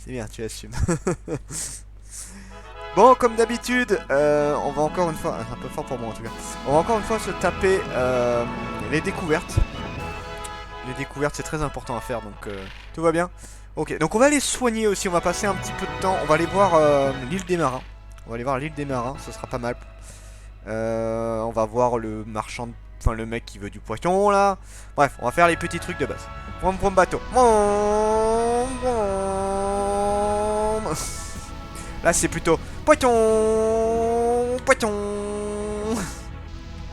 C'est bien, tu assumes. Bon, comme d'habitude, on va encore une fois, un peu fort pour moi en tout cas, on va encore une fois se taper les découvertes. Les découvertes, c'est très important à faire, donc tout va bien. Ok, donc on va les soigner aussi, on va passer un petit peu de temps, on va aller voir l'île des marins. On va aller voir l'île des marins, ce sera pas mal. On va voir le marchand, enfin le mec qui veut du poisson là. Bref, on va faire les petits trucs de base. Vroom vroom bateau. Là c'est plutôt poisson, poisson.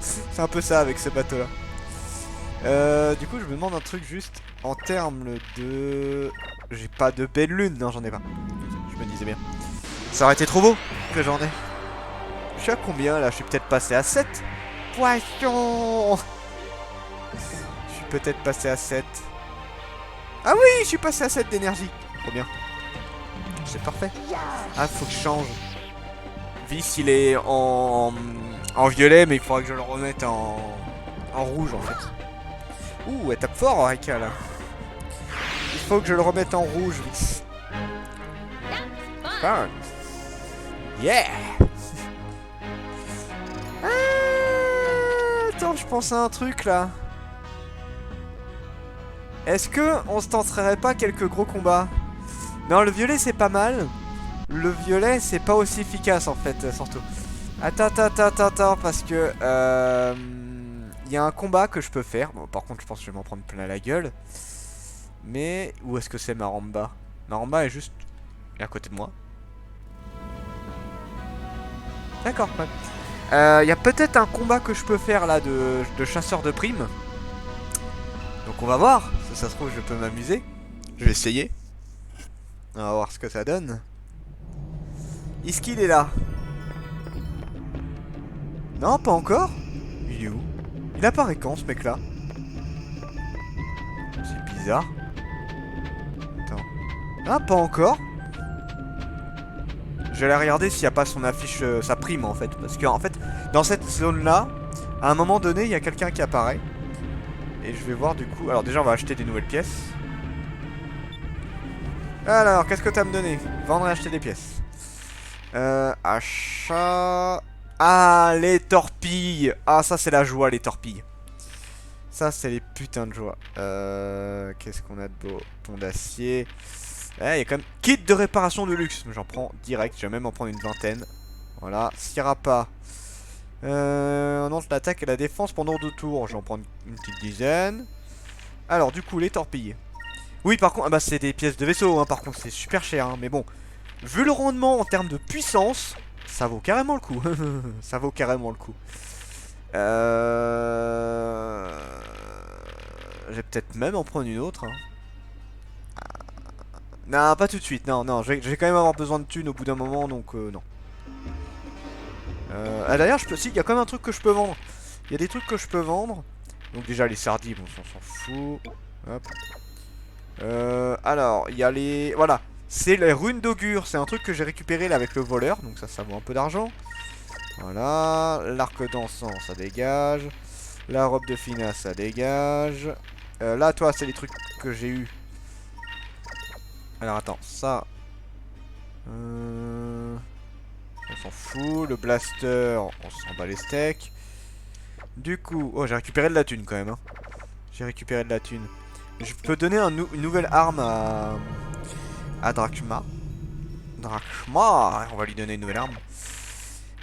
C'est un peu ça avec ce bateau là. Du coup je me demande un truc juste en termes de... J'ai pas de belle lune, non j'en ai pas. Je me disais bien. Ça aurait été trop beau que j'en ai. Je suis à combien là? Je suis peut-être passé à 7. Poisson. Je suis peut-être passé à 7. Ah oui, je suis passé à 7 d'énergie. Trop bien. C'est parfait. Ah, faut que je change. Vis, il est en violet, mais il faudra que je le remette en rouge en fait. Ouh, elle tape fort, Rika là. Il faut que je le remette en rouge, Vis. Fun. Yeah. Attends, je pense à un truc là. Est-ce que on se tenterait pas quelques gros combats? Non, le violet c'est pas mal. Le violet c'est pas aussi efficace en fait, surtout. Attends, parce que il y a un combat que je peux faire. Bon, par contre, je pense que je vais m'en prendre plein la gueule. Mais où est-ce que c'est Maramba? Maramba est juste à côté de moi. D'accord, ouais. Il y a peut-être un combat que je peux faire là de chasseur de primes. Donc on va voir. Si ça se trouve, je peux m'amuser. Je vais essayer. On va voir ce que ça donne. Est-ce qu'il est là? Non, pas encore. Il est où? Il apparaît quand ce mec là? C'est bizarre. Attends. Ah, pas encore. Je vais aller regarder s'il n'y a pas son affiche, sa prime en fait. Parce qu'en fait, dans cette zone là, à un moment donné, il y a quelqu'un qui apparaît. Et je vais voir du coup. Alors, déjà, on va acheter des nouvelles pièces. Alors, qu'est-ce que t'as à me donné? Vendre et acheter des pièces. Achat. Ah, les torpilles. Ah, ça, c'est la joie, les torpilles. Ça, c'est les putains de joie. Qu'est-ce qu'on a de beau? Pont d'acier. Il y a quand même kit de réparation de luxe. J'en prends direct. Je vais même en prendre une vingtaine. Voilà. Sirapa. On lance l'attaque et la défense pendant 2 tours. Je vais en prendre une petite dizaine. Alors, du coup, les torpilles. Oui, par contre, ah bah, c'est des pièces de vaisseau. Hein, par contre, c'est super cher. Hein, mais bon, vu le rendement en termes de puissance, ça vaut carrément le coup. Ça vaut carrément le coup. Je vais peut-être même en prendre une autre. Hein. Non, pas tout de suite. Non, non, je vais quand même avoir besoin de thunes au bout d'un moment, donc non. Ah, d'ailleurs, si, il y a quand même un truc que je peux vendre. Il y a des trucs que je peux vendre. Donc déjà, les sardines, bon, on s'en fout. Hop. Alors, il y a les... Voilà. C'est les runes d'augure. C'est un truc que j'ai récupéré là avec le voleur. Donc ça vaut un peu d'argent. Voilà. L'arc d'encens, ça dégage. La robe de finesse, ça dégage. Là, toi, c'est les trucs que j'ai eu. Alors, attends. Ça... on s'en fout. Le blaster, on s'en bat les steaks. Du coup... Oh, j'ai récupéré de la thune quand même. Hein. J'ai récupéré de la thune. Je peux donner une nouvelle arme à Drachma. Drachma, on va lui donner une nouvelle arme.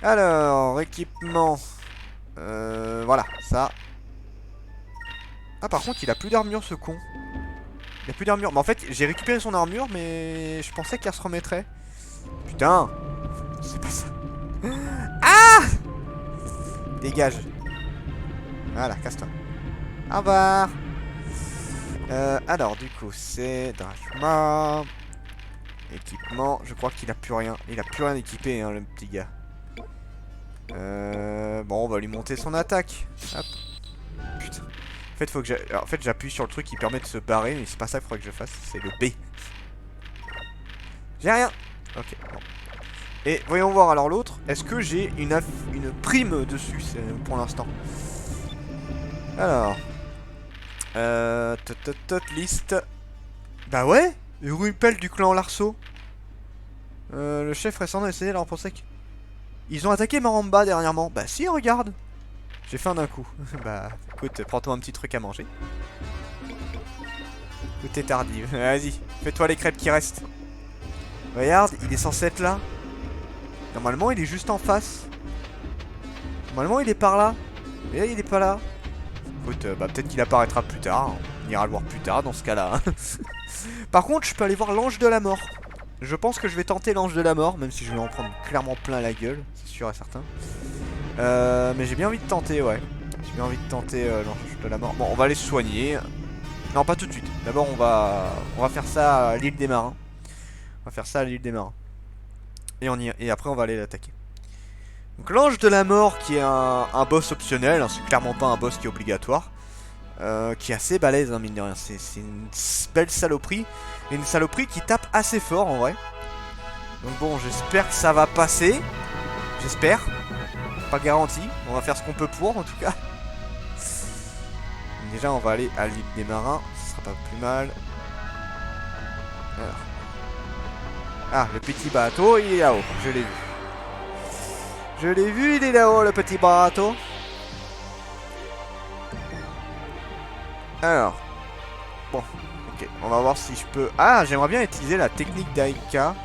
Alors, équipement. Voilà, ça. Ah, par contre, il a plus d'armure, ce con. Il a plus d'armure. Mais en fait, j'ai récupéré son armure, mais je pensais qu'elle se remettrait. Putain. C'est pas ça. Ah! Dégage. Voilà, casse-toi. Au revoir. Alors, du coup, c'est Drachma. Équipement, je crois qu'il a plus rien. Il a plus rien équipé, hein, le petit gars. Bon, on va lui monter son attaque. Hop. Putain. En fait, j'appuie sur le truc qui permet de se barrer, mais c'est pas ça qu'il faudrait que je fasse. C'est le B. J'ai rien. Ok, bon. Et voyons voir alors l'autre. Est-ce que j'ai une prime dessus pour l'instant? Alors. Liste. Bah ouais. Une pelle du clan Larceau. Le chef récemment a essayé de leur penser que... Ils ont attaqué Maramba dernièrement. Bah si, regarde. J'ai faim d'un coup. Bah écoute, prends-toi un petit truc à manger. Ou t'es tardive. Vas-y, fais-toi les crêpes qui restent. Regarde, il est censé être là. Normalement, il est juste en face. Normalement, il est par là. Mais là, il est pas là. Écoute, bah peut-être qu'il apparaîtra plus tard. On ira le voir plus tard dans ce cas-là. Par contre, je peux aller voir l'ange de la mort. Je pense que je vais tenter l'ange de la mort, même si je vais en prendre clairement plein la gueule, c'est sûr et certain. Mais j'ai bien envie de tenter, ouais. J'ai bien envie de tenter l'ange de la mort. Bon, on va aller se soigner. Non, pas tout de suite. D'abord, on va faire ça à l'île des marins. On va faire ça à l'île des marins. Et après, on va aller l'attaquer. Donc, l'ange de la mort, qui est un boss optionnel, hein, c'est clairement pas un boss qui est obligatoire. Qui est assez balèze, hein, mine de rien. C'est une belle saloperie. Et une saloperie qui tape assez fort en vrai. Donc bon, j'espère que ça va passer. J'espère. Pas garanti. On va faire ce qu'on peut pour en tout cas. Déjà, on va aller à l'île des marins. Ce sera pas plus mal. Alors. Ah, le petit bateau, il est là-haut. Je l'ai vu. Je l'ai vu, il est là-haut, le petit bateau. Alors. Bon. Ok, on va voir si je peux... Ah, j'aimerais bien utiliser la technique d'Aika.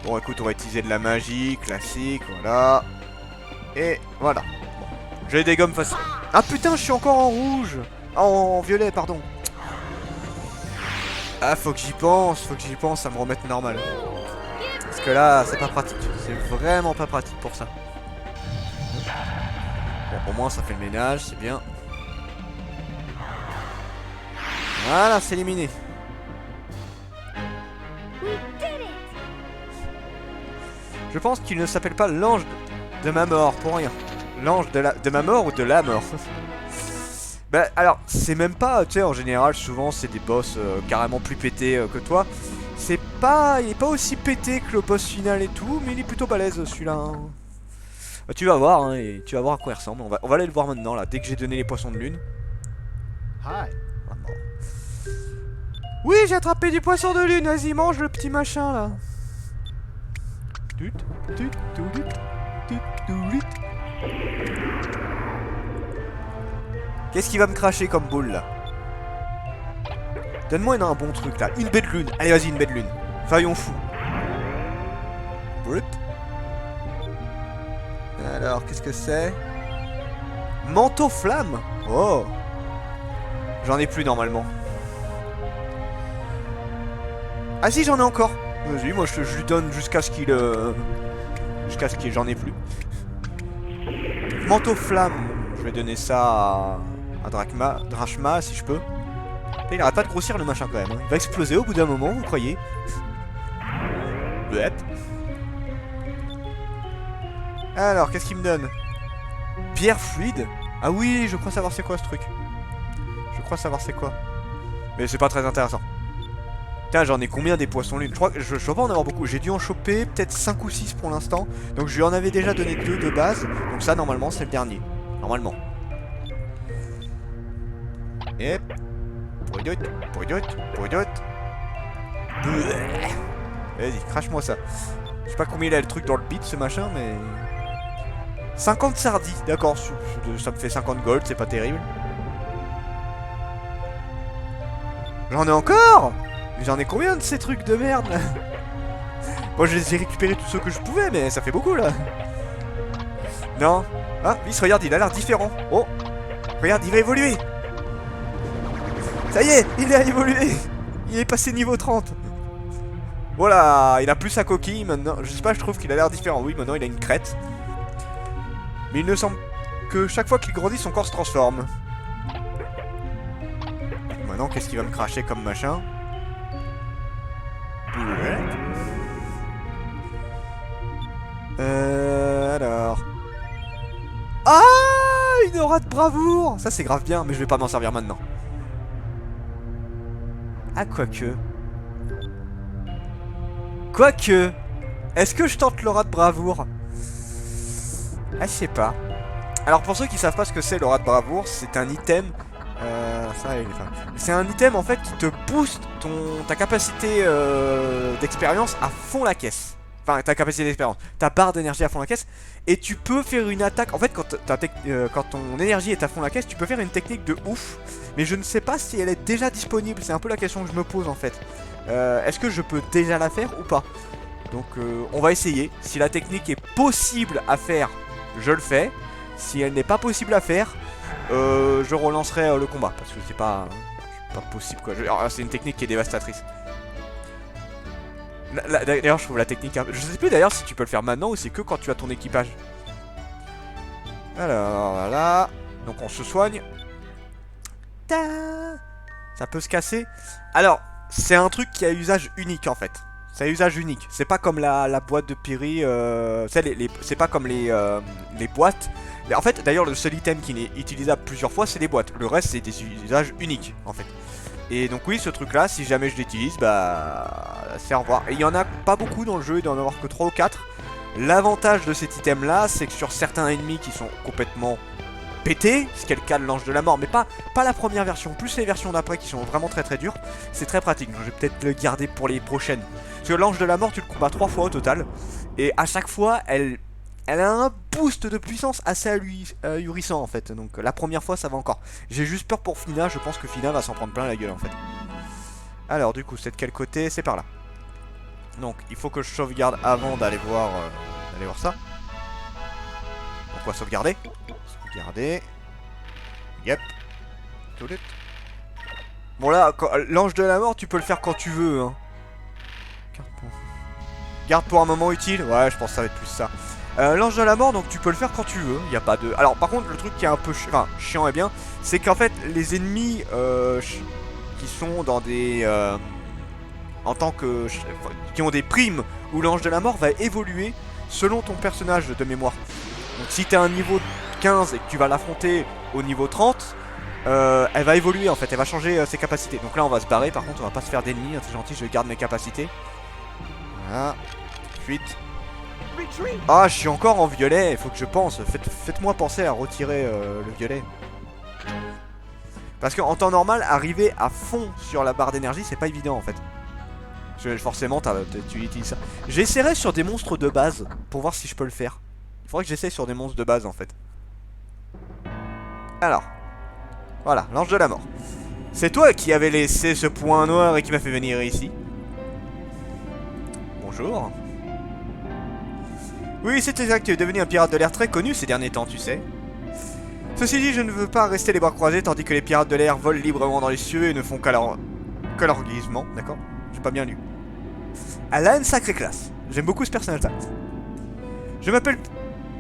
Bon, écoute, on va utiliser de la magie, classique, voilà. Et voilà. Bon. J'ai des gommes faciles. Ah putain, je suis encore en rouge. Ah, en violet, pardon. Ah, faut que j'y pense à me remettre normal. Parce que là, c'est pas pratique. C'est vraiment pas pratique pour ça. Bon, au moins, ça fait le ménage, c'est bien. Voilà, c'est éliminé. Je pense qu'il ne s'appelle pas l'ange de ma mort pour rien. L'ange de ma mort ou de la mort. Bah alors, c'est même pas, tu sais, en général, souvent c'est des boss carrément plus pétés que toi. C'est pas, il est pas aussi pété que le boss final et tout, mais il est plutôt balèze celui-là. Hein. Bah, tu vas voir, hein, et tu vas voir à quoi il ressemble. On va aller le voir maintenant là, dès que j'ai donné les poissons de lune. Hi. Oui, j'ai attrapé du poisson de lune. Vas-y, mange le petit machin là. Qu'est-ce qu'il va me cracher comme boule là? Donne-moi un bon truc là. Une baie de lune. Allez, vas-y, une baie de lune. Soyons fous. Alors, qu'est-ce que c'est? Manteau flamme. Oh. J'en ai plus normalement. Ah si, j'en ai encore. Vas-y, moi je lui donne jusqu'à ce qu'il... Jusqu'à ce qu'il j'en ai plus. Manteau flamme. Je vais donner ça à Drachma si je peux. Et il arrête pas de grossir le machin quand même. Hein. Il va exploser au bout d'un moment, vous croyez? Blep. Alors, qu'est-ce qu'il me donne? Pierre fluide. Ah oui, je crois savoir c'est quoi ce truc. Je crois savoir c'est quoi. Mais c'est pas très intéressant. Putain, j'en ai combien des poissons lune? Je crois que je dois pas en avoir beaucoup. J'ai dû en choper peut-être 5 ou 6 pour l'instant. Donc je lui en avais déjà donné 2 de base. Donc ça, normalement, c'est le dernier. Normalement. Et... Vas-y, crache-moi ça. Je sais pas combien il a le truc dans le beat, ce machin, mais... 50 sardis, d'accord. Ça me fait 50 gold, c'est pas terrible. J'en ai encore! J'en ai combien de ces trucs de merde là? Moi j'ai récupéré tous ceux que je pouvais, mais ça fait beaucoup là. Non. Ah, Miss, regarde, il a l'air différent. Oh, regarde, il va évoluer. Ça y est, il a évolué. Il est passé niveau 30. Voilà, il a plus sa coquille maintenant. Je sais pas, je trouve qu'il a l'air différent. Oui, maintenant il a une crête. Mais il me semble que chaque fois qu'il grandit, son corps se transforme. Maintenant, qu'est-ce qu'il va me cracher comme machin? Alors... Ah, une aura de bravoure. Ça c'est grave bien, mais je vais pas m'en servir maintenant. Ah, quoique... Quoique... Est-ce que je tente l'aura de bravoure? Ah, je sais pas. Alors pour ceux qui savent pas ce que c'est l'aura de bravoure, c'est un item Ça, c'est un item en fait qui te booste ta capacité d'expérience à fond la caisse. Enfin, ta capacité d'expérience, ta barre d'énergie à fond la caisse. Et tu peux faire une attaque. En fait, quand ton énergie est à fond la caisse, tu peux faire une technique de ouf. Mais je ne sais pas si elle est déjà disponible. C'est un peu la question que je me pose en fait. Est-ce que je peux déjà la faire ou pas? Donc, on va essayer. Si la technique est possible à faire, je le fais. Si elle n'est pas possible à faire, je relancerai le combat. Parce que c'est pas possible quoi. C'est une technique qui est dévastatrice. D'ailleurs, je trouve la technique. Je sais plus d'ailleurs si tu peux le faire maintenant ou c'est que quand tu as ton équipage. Alors, voilà. Donc, on se soigne. Ça peut se casser. Alors, c'est un truc qui a usage unique en fait. C'est un usage unique. C'est pas comme la boîte de Piri. C'est pas comme les boîtes. En fait, d'ailleurs, le seul item qui est utilisable plusieurs fois, c'est les boîtes. Le reste, c'est des usages uniques en fait. Et donc oui, ce truc là, si jamais je l'utilise, bah c'est au revoir. Et il y en a pas beaucoup dans le jeu, il doit en avoir que 3 ou 4. L'avantage de cet item là, c'est que sur certains ennemis qui sont complètement pétés, ce qui est le cas de l'ange de la mort, mais pas la première version, plus les versions d'après qui sont vraiment très dures, c'est très pratique. Donc je vais peut-être le garder pour les prochaines. Parce que l'ange de la mort, tu le combats 3 fois au total. Et à chaque fois, elle a un boost de puissance assez ahurissant en fait. Donc la première fois ça va encore. J'ai juste peur pour Fina, je pense que Fina va s'en prendre plein la gueule en fait. Alors du coup c'est de quel côté? C'est par là. Donc il faut que je sauvegarde avant d'aller voir ça. Donc on va sauvegarder. Sauvegarder. Yep. Tout de suite. Bon là, l'ange de la mort tu peux le faire quand tu veux hein. Garde pour un moment utile. Ouais je pense que ça va être plus ça. L'ange de la mort, donc tu peux le faire quand tu veux. Il n'y a pas de. Alors, par contre, le truc qui est un peu chiant et bien, c'est qu'en fait, les ennemis qui sont dans des. En tant que. Qui ont des primes où l'ange de la mort va évoluer selon ton personnage de mémoire. Donc, si tu es à un niveau 15 et que tu vas l'affronter au niveau 30, elle va évoluer en fait. Elle va changer ses capacités. Donc là, on va se barrer. Par contre, on va pas se faire d'ennemis. C'est gentil, je garde mes capacités. Voilà. Fuite. Ah, je suis encore en violet, il faut que je pense. Faites-moi penser à retirer le violet. Parce qu'en temps normal, arriver à fond sur la barre d'énergie, c'est pas évident en fait. Forcément, tu utilises ça. J'essaierai sur des monstres de base pour voir si je peux le faire. Il faudrait que j'essaie sur des monstres de base en fait. Alors, voilà, l'ange de la mort. C'est toi qui avais laissé ce point noir et qui m'a fait venir ici. Bonjour. Oui, c'est exact, tu es devenu un pirate de l'air très connu ces derniers temps, tu sais. Ceci dit, je ne veux pas rester les bras croisés tandis que les pirates de l'air volent librement dans les cieux et ne font qu'à leur glisement, d'accord? J'ai pas bien lu. Elle a une sacrée classe. J'aime beaucoup ce personnage-là. Je m'appelle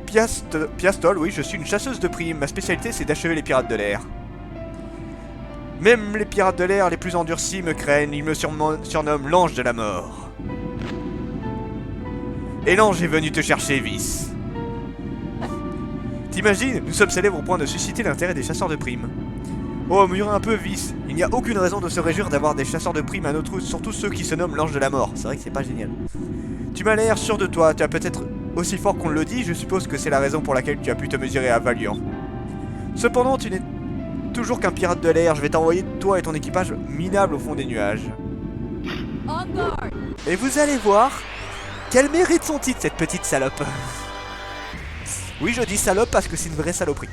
Piastol, oui, je suis une chasseuse de primes. Ma spécialité, c'est d'achever les pirates de l'air. Même les pirates de l'air les plus endurcis me craignent, ils me surnomment l'ange de la mort. Et l'ange est venu te chercher, Vice. T'imagines, nous sommes célèbres au point de susciter l'intérêt des chasseurs de primes. Oh, murmure un peu, Vice. Il n'y a aucune raison de se réjouir d'avoir des chasseurs de primes à notre route, surtout ceux qui se nomment l'ange de la mort. C'est vrai que c'est pas génial. Tu m'as l'air sûr de toi, tu as peut-être aussi fort qu'on le dit, je suppose que c'est la raison pour laquelle tu as pu te mesurer à Valiant. Cependant, tu n'es toujours qu'un pirate de l'air, je vais t'envoyer toi et ton équipage minable au fond des nuages. Et vous allez voir qu'elle mérite son titre, cette petite salope. Oui, je dis salope parce que c'est une vraie saloperie.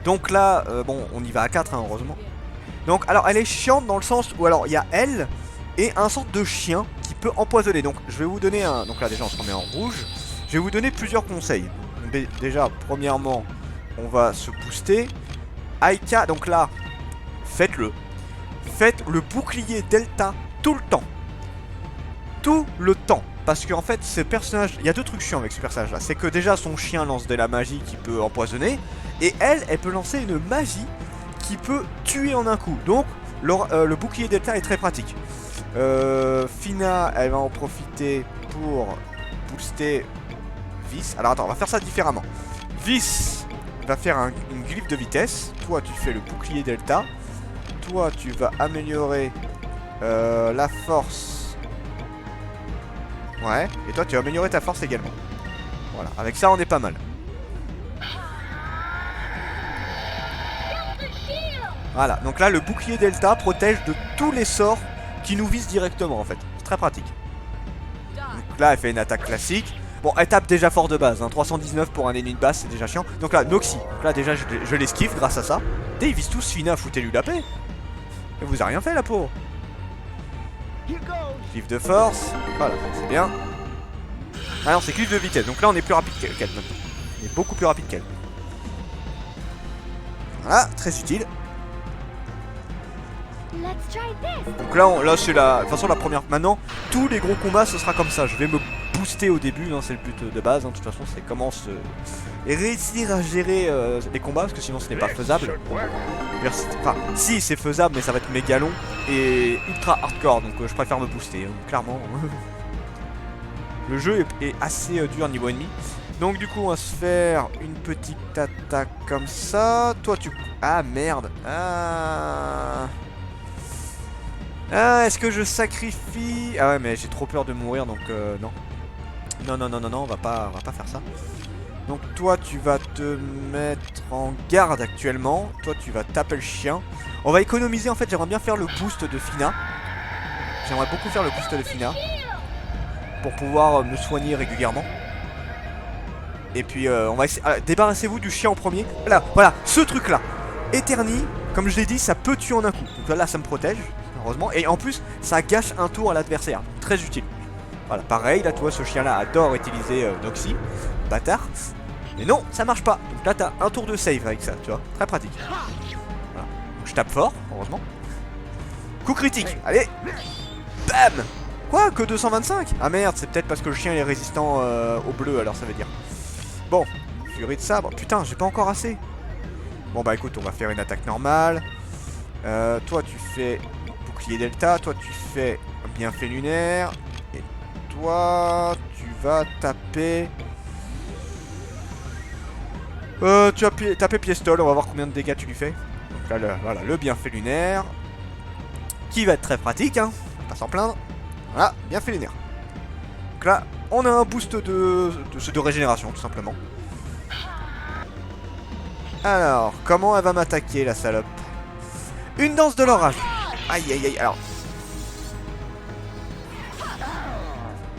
Donc là, bon, on y va à 4, hein, heureusement. Donc, alors, elle est chiante dans le sens où, alors, il y a elle et un sorte de chien qui peut empoisonner. Donc, je vais vous donner un... Donc là, déjà, on se remet en rouge. Je vais vous donner plusieurs conseils. Déjà, premièrement, on va se booster. Aika, donc là, faites-le. Faites le bouclier Delta tout le temps. Tout le temps. Parce qu'en fait, ce personnage... Il y a deux trucs chiants avec ce personnage-là. C'est que déjà, son chien lance de la magie qui peut empoisonner. Et elle peut lancer une magie qui peut tuer en un coup. Donc, le bouclier Delta est très pratique. Fina, elle va en profiter pour booster Vice. Alors, attends, on va faire ça différemment. Vice va faire une glyphe de vitesse. Toi, tu fais le bouclier Delta. Toi, tu vas améliorer la force... Ouais, et toi tu vas améliorer ta force également. Voilà, avec ça on est pas mal. Voilà, donc là le bouclier delta protège de tous les sorts qui nous visent directement en fait. C'est très pratique. Donc là elle fait une attaque classique. Bon, elle tape déjà fort de base, hein. 319 pour un ennemi de base, c'est déjà chiant. Donc là, Noxy, donc là déjà je l'esquive grâce à ça. Dès ils visent tous Fina, foutez-lui la paix. Elle vous a rien fait la pauvre. Cliff de force, voilà, c'est bien. Ah non, c'est cliff de vitesse, donc là on est plus rapide qu'elle maintenant. On est beaucoup plus rapide qu'elle. Voilà, très utile. Donc là c'est la... De toute façon la première... Maintenant, tous les gros combats ce sera comme ça. Je vais me booster au début, hein, c'est le but de base. Hein. De toute façon c'est comment se... Et réussir à gérer les combats, parce que sinon ce n'est pas faisable. Enfin, si c'est faisable, mais ça va être méga long et ultra hardcore, donc je préfère me booster, hein, clairement. Le jeu est assez dur niveau ennemi. Donc du coup on va se faire une petite attaque comme ça. Toi tu... Ah merde. Ah, est-ce que je sacrifie... Ah ouais, mais j'ai trop peur de mourir, donc non. Non, on va pas faire ça. Donc toi tu vas te mettre en garde actuellement. Toi tu vas taper le chien. On va économiser, en fait j'aimerais bien faire le boost de Fina. J'aimerais beaucoup faire le boost de Fina pour pouvoir me soigner régulièrement. Et puis on va essayer... débarrassez-vous du chien en premier. Voilà, ce truc là Eterni, comme je l'ai dit, ça peut tuer en un coup. Donc là ça me protège, heureusement. Et en plus ça gâche un tour à l'adversaire. Très utile. Voilà, pareil, là tu vois ce chien là adore utiliser Noxy. Bâtard. Mais non, ça marche pas. Donc là t'as un tour de save avec ça, tu vois. Très pratique. Voilà. Donc, je tape fort, heureusement. Coup critique, allez. Bam. Quoi, que 225? Ah merde, c'est peut-être parce que le chien est résistant au bleu, alors ça veut dire. Bon, furie de sabre. Putain, j'ai pas encore assez. Bon bah écoute, on va faire une attaque normale. Toi tu fais bouclier delta. Toi tu fais bienfait lunaire. Et toi tu vas taper... tu vas taper piéstole, on va voir combien de dégâts tu lui fais. Donc là, voilà, le bienfait lunaire. Qui va être très pratique, hein. Pas s'en plaindre. Voilà, bienfait lunaire. Donc là, on a un boost de régénération, tout simplement. Alors, comment elle va m'attaquer, la salope? Une danse de l'orage. Aïe, aïe, aïe, alors...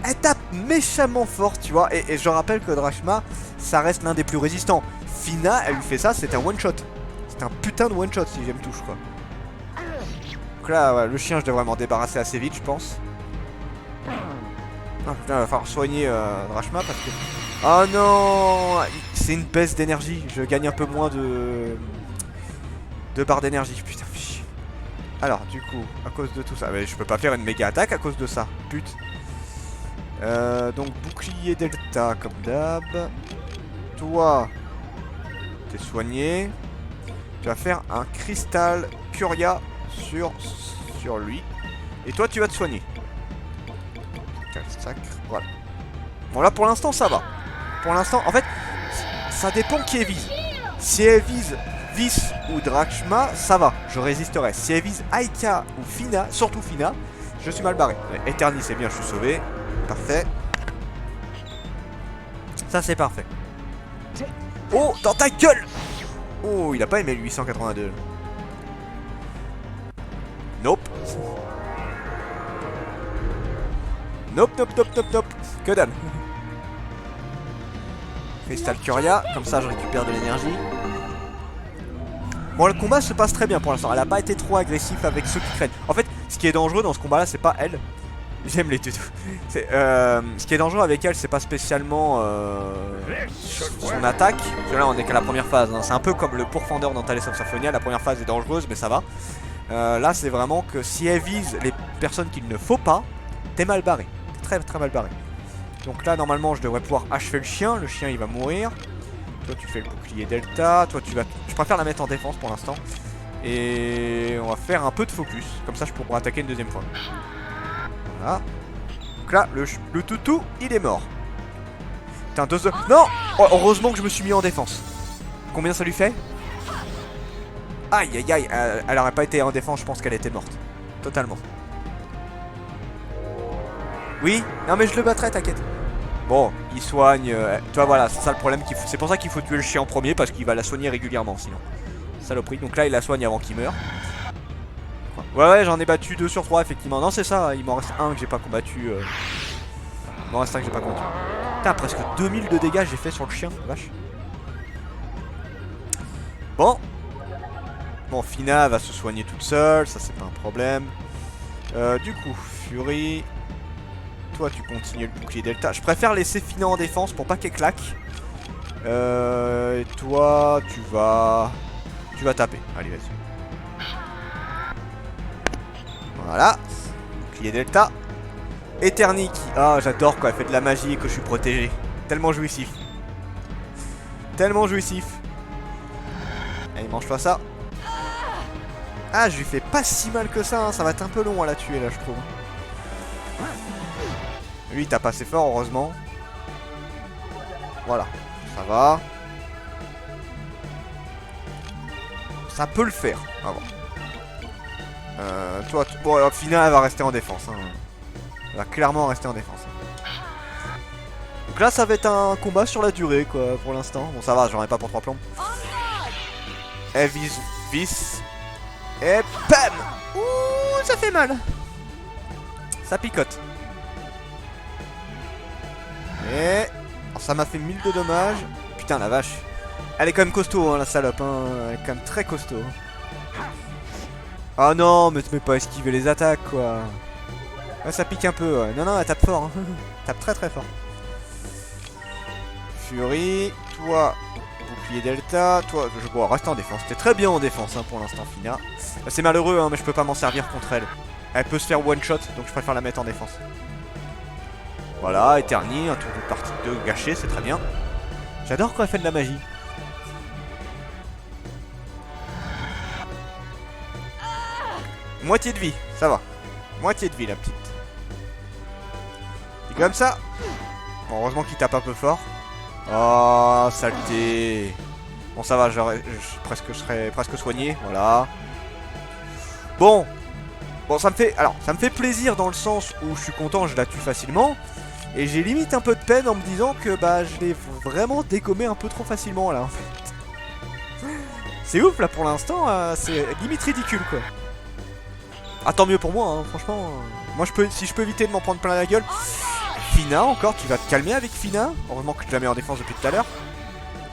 Elle tape méchamment fort, tu vois. Et je rappelle que Drachma, ça reste l'un des plus résistants. Fina, elle lui fait ça, c'est un one shot. C'est un putain de one shot si j'aime touche, quoi. Donc là, ouais, le chien, je devrais m'en débarrasser assez vite, je pense. Ah putain, il va falloir soigner Drachma parce que... Oh non, c'est une baisse d'énergie. Je gagne un peu moins de barres d'énergie. Putain, fichi. Alors, du coup, à cause de tout ça... Mais je peux pas faire une méga attaque à cause de ça. Pute. Donc bouclier delta comme d'hab. Toi, t'es soigné. Tu vas faire un cristal Curia sur lui. Et toi tu vas te soigner. Sacre, voilà. Bon là pour l'instant ça va. Pour l'instant en fait ça dépend qui elle vise. Si elle vise Vis ou Drachma, ça va, je résisterai. Si elle vise Aika ou Fina, surtout Fina, je suis mal barré. Eterni c'est bien, je suis sauvé. Parfait. Ça c'est parfait. Oh, dans ta gueule! Oh, il a pas aimé le 882. Nope. Nope. Que dalle. Cristal Curia, comme ça je récupère de l'énergie. Bon, le combat se passe très bien pour l'instant. Elle a pas été trop agressive avec ceux qui craignent. En fait, ce qui est dangereux dans ce combat là, c'est pas elle. J'aime les tutos. Ce qui est dangereux avec elle, c'est pas spécialement son attaque. Parce que là, on est qu'à la première phase. Hein. C'est un peu comme le pourfendeur dans Tales of Symphonia. La première phase est dangereuse, mais ça va. Là, c'est vraiment que si elle vise les personnes qu'il ne faut pas, t'es mal barré. T'es très mal barré. Donc là, normalement, je devrais pouvoir achever le chien. Le chien, il va mourir. Toi, tu fais le bouclier delta. Toi, tu vas... Je préfère la mettre en défense pour l'instant. Et on va faire un peu de focus. Comme ça, je pourrai attaquer une deuxième fois. Voilà. Donc là, le toutou, il est mort. Putain, 2 heures. Non, oh, heureusement que je me suis mis en défense. Combien ça lui fait? Aïe, aïe, aïe. Elle aurait pas été en défense, je pense qu'elle était morte. Totalement. Oui, non mais je le battrai, t'inquiète. Bon, il soigne. Tu vois, voilà, c'est ça le problème. C'est pour ça qu'il faut tuer le chien en premier, parce qu'il va la soigner régulièrement, sinon. Saloperie. Donc là, il la soigne avant qu'il meure. Ouais, j'en ai battu 2 sur 3, effectivement. Non, c'est ça, il m'en reste un que j'ai pas combattu. Il m'en reste un que j'ai pas combattu. Putain, presque 2000 de dégâts j'ai fait sur le chien, vache. Bon. Bon, Fina va se soigner toute seule, ça c'est pas un problème. Du coup, Fury. Toi, tu continues le bouclier Delta. Je préfère laisser Fina en défense pour pas qu'elle claque. Et toi, tu vas taper. Allez, vas-y. Voilà. Bouclier Delta. Eterni qui... Ah, j'adore quand elle fait de la magie et que je suis protégé. Tellement jouissif. Tellement jouissif. Allez, mange-toi ça. Ah, je lui fais pas si mal que ça, hein. Ça va être un peu long à la tuer là, je trouve. Lui, il tape assez fort, heureusement. Voilà, ça va. Ça peut le faire. On va voir. Toi, bon, alors, Fina, elle va rester en défense. Hein. Elle va clairement rester en défense. Donc là, ça va être un combat sur la durée, quoi, pour l'instant. Bon, ça va, j'en ai pas pour 3 plombs. Elle vise. Et bam! Ouh, ça fait mal. Ça picote. Et... Alors, ça m'a fait 1000 de dommages. Putain, la vache. Elle est quand même costaud, hein, la salope. Hein. Elle est quand même très costaud. Ah non, mais tu peux pas esquiver les attaques, quoi. Ouais, ça pique un peu, ouais. Non, elle tape fort. Hein. Tape très très fort. Fury, toi... Bouclier Delta, toi, je vois, reste en défense. T'es très bien en défense, hein, pour l'instant, Fina. C'est malheureux, hein, mais je peux pas m'en servir contre elle. Elle peut se faire one shot, donc je préfère la mettre en défense. Voilà, Eterni, un tour de partie 2 gâché, c'est très bien. J'adore quand elle fait de la magie. Moitié de vie, ça va. Moitié de vie, la petite. Et comme ça. Bon, heureusement qu'il tape un peu fort. Oh, saleté. Bon, ça va, je serais presque soigné, voilà. Bon, ça me fait plaisir dans le sens où je suis content, je la tue facilement. Et j'ai limite un peu de peine en me disant que bah je l'ai vraiment dégommé un peu trop facilement là en fait. C'est ouf là pour l'instant, c'est limite ridicule quoi. Ah tant mieux pour moi, hein, franchement. Moi si je peux éviter de m'en prendre plein la gueule. Fina encore, tu vas te calmer avec Fina. Heureusement que je la mets en défense depuis tout à l'heure.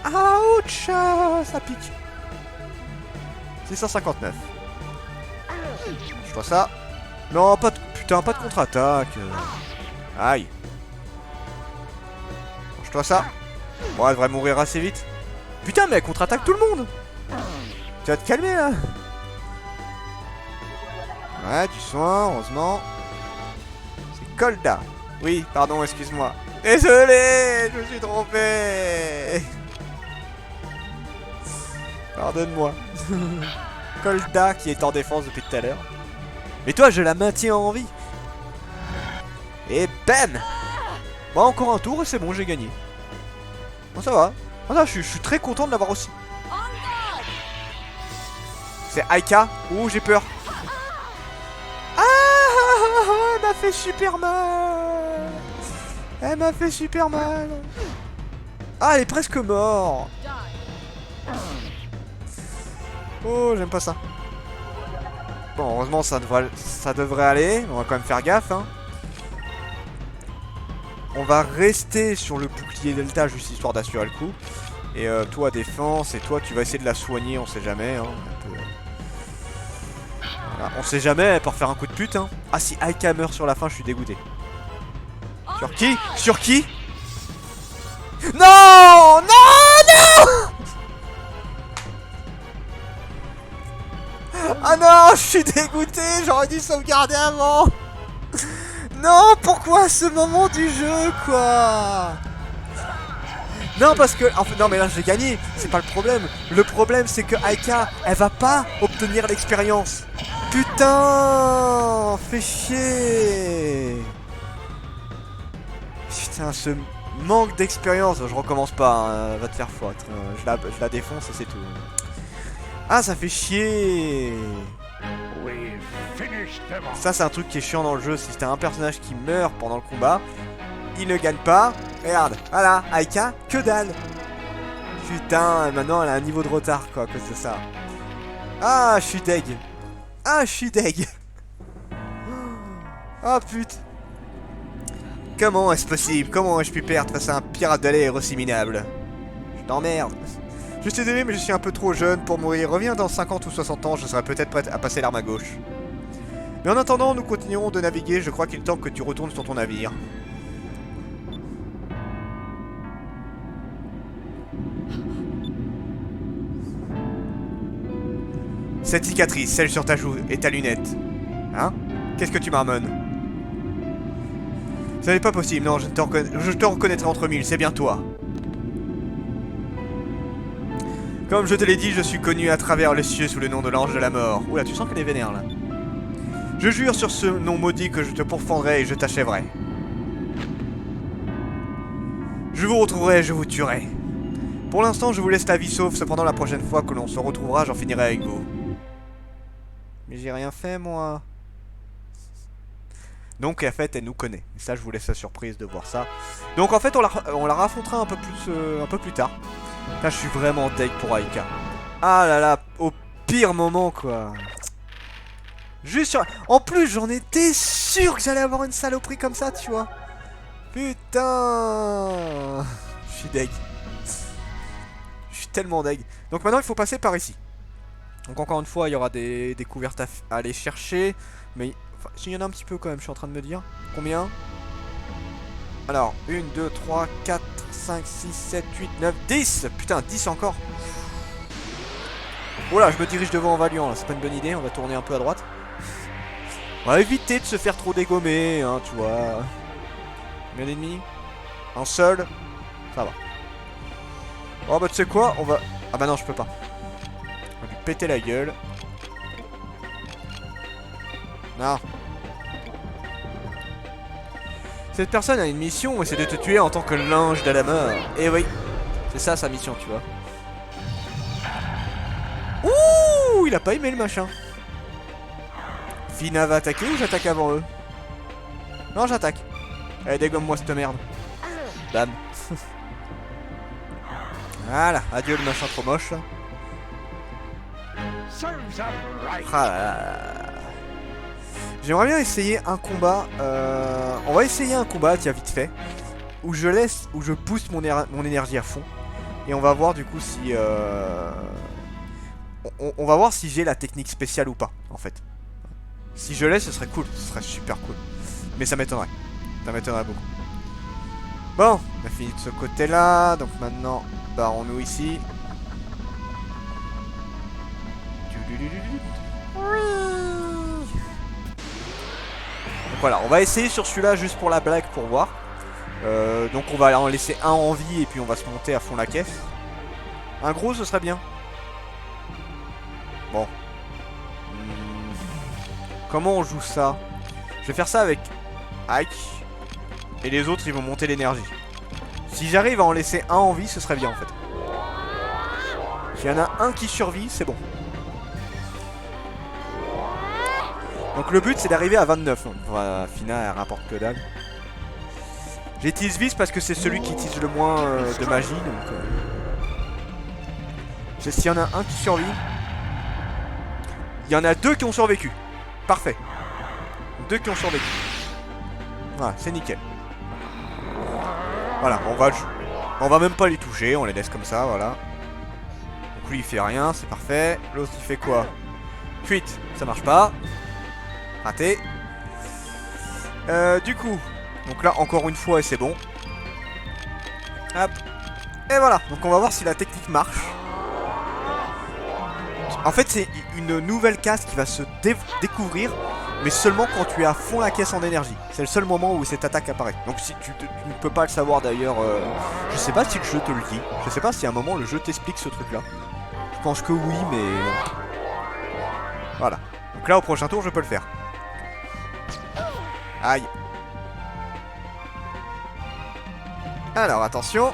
Ouch, ça pique. 659. Je vois ça. Non, pas de... Putain, pas de contre-attaque. Aïe. Mange-toi ça. Bon, elle devrait mourir assez vite. Putain, mais elle contre-attaque tout le monde. Tu vas te calmer, là. Ouais, du soin, heureusement. C'est Kolda. Oui, pardon, excuse-moi. Désolé, je me suis trompé. Pardonne-moi. Kolda qui est en défense depuis tout à l'heure. Mais toi, je la maintiens en vie. Et bam. Bon, encore un tour et c'est bon, j'ai gagné. Bon, ça va. Ah, je suis très content de l'avoir aussi. C'est Aika. Ouh, j'ai peur. Ah, elle m'a fait super mal. Elle m'a fait super mal. Ah, elle est presque morte. Oh, j'aime pas ça. Bon, heureusement, ça devrait aller. On va quand même faire gaffe, hein. On va rester sur le bouclier Delta, juste histoire d'assurer le coup. Et toi, défense. Et toi, tu vas essayer de la soigner, on sait jamais, hein. Voilà. On sait jamais, elle peut refaire un coup de pute, hein. Ah, si Aika meurt sur la fin, je suis dégoûté. Sur qui? Sur qui? Non! Non! Ah non, je suis dégoûté, j'aurais dû sauvegarder avant. Non, pourquoi ce moment du jeu, quoi? Non, parce que... En fait, non, mais là, j'ai gagné, c'est pas le problème. Le problème, c'est que Aika, elle va pas obtenir l'expérience. Putain, fais chier. Putain, ce manque d'expérience. Je recommence pas, hein, va te faire foutre. Je la défonce et c'est tout. Ah, ça fait chier. Ça, c'est un truc qui est chiant dans le jeu. Si t'as un personnage qui meurt pendant le combat, il ne gagne pas. Regarde, voilà, Aika, que dalle. Putain, maintenant elle a un niveau de retard quoi à cause de ça. Ah, je suis deg. Ah, je suis deg. Ah, putain. Comment est-ce possible? Comment ai-je pu perdre face à un pirate de l'air aussi minable? Je t'emmerde. Je suis désolé, mais je suis un peu trop jeune pour mourir. Reviens dans 50 ou 60 ans, je serai peut-être prête à passer l'arme à gauche. Mais en attendant, nous continuerons de naviguer. Je crois qu'il est temps que tu retournes sur ton navire. Cette cicatrice, celle sur ta joue et ta lunette. Hein? Qu'est-ce que tu marmonnes? Ce n'est pas possible, non, je te reconnaîtrai entre mille, c'est bien toi. Comme je te l'ai dit, je suis connu à travers les cieux sous le nom de l'ange de la mort. Oula, tu sens qu'elle est vénère, là. Je jure sur ce nom maudit que je te pourfendrai et je t'achèverai. Je vous retrouverai, je vous tuerai. Pour l'instant, je vous laisse la vie sauve, cependant la prochaine fois que l'on se retrouvera, j'en finirai avec vous. Mais j'ai rien fait, moi. Donc, en fait, elle nous connaît. Et ça, je vous laisse la surprise de voir ça. Donc, en fait, on la raffrontera un peu plus tard. Là, je suis vraiment deg pour Aika. Ah là là, au pire moment, quoi. Juste sur... En plus, j'en étais sûr que j'allais avoir une saloperie comme ça, tu vois. Putain. Je suis deg. Je suis tellement deg. Donc maintenant, il faut passer par ici. Donc encore une fois, il y aura des découvertes à aller chercher. Mais enfin, s'il y en a un petit peu quand même, je suis en train de me dire. Combien? Alors, 1, 2, 3, 4, 5, 6, 7, 8, 9, 10. Putain, 10 encore. Oh là, je me dirige devant en Valiant, là. C'est pas une bonne idée, on va tourner un peu à droite. On va éviter de se faire trop dégommer, hein, tu vois. Combien d'ennemis? Un seul. Ça va. Oh bah tu sais quoi, on va... Ah bah non, je peux pas. On va lui péter la gueule. Non. Cette personne a une mission et c'est de te tuer en tant que l'ange de la mort. Et oui, c'est ça sa mission, tu vois. Ouh, il a pas aimé le machin. Fina va attaquer ou j'attaque avant eux? Non, j'attaque. Allez, dégomme-moi cette merde. Bam. Voilà, adieu le machin trop moche. Ah là là. J'aimerais bien essayer un combat. On va essayer un combat, tiens, vite fait. Où je pousse mon énergie à fond. Et on va voir du coup si... on va voir si j'ai la technique spéciale ou pas, en fait. Si je l'ai, ce serait cool. Ce serait super cool. Mais ça m'étonnerait. Ça m'étonnerait beaucoup. Bon, on a fini de ce côté-là. Donc maintenant, barrons-nous ici. Donc voilà, on va essayer sur celui-là juste pour la blague, pour voir. Donc on va en laisser un en vie et puis on va se monter à fond la caisse. Un gros, ce serait bien. Bon. Comment on joue ça? Je vais faire ça avec Ike. Et les autres, ils vont monter l'énergie. Si j'arrive à en laisser un en vie, ce serait bien en fait. S'il y en a un qui survit, c'est bon. Donc le but, c'est d'arriver à 29. Voilà, Fina, elle rapporte que dalle. J'utilise Vis parce que c'est celui qui utilise le moins de magie. Donc, s'il y en a un qui survit. Il y en a deux qui ont survécu. Parfait. Deux qui ont survécu. Voilà, c'est nickel. Voilà, on va même pas les toucher, on les laisse comme ça, voilà. Donc lui il fait rien, c'est parfait. L'autre il fait quoi? Fuite, ça marche pas. Raté. Du coup, donc là encore une fois et c'est bon. Hop. Et voilà, donc on va voir si la technique marche. En fait c'est une nouvelle case qui va se découvrir. Mais seulement quand tu es à fond la caisse en énergie. C'est le seul moment où cette attaque apparaît. Donc si tu ne peux pas le savoir d'ailleurs. Je sais pas si le jeu te le dit. Je sais pas si à un moment le jeu t'explique ce truc là. Je pense que oui mais... Voilà. Donc là au prochain tour je peux le faire. Aïe. Alors attention.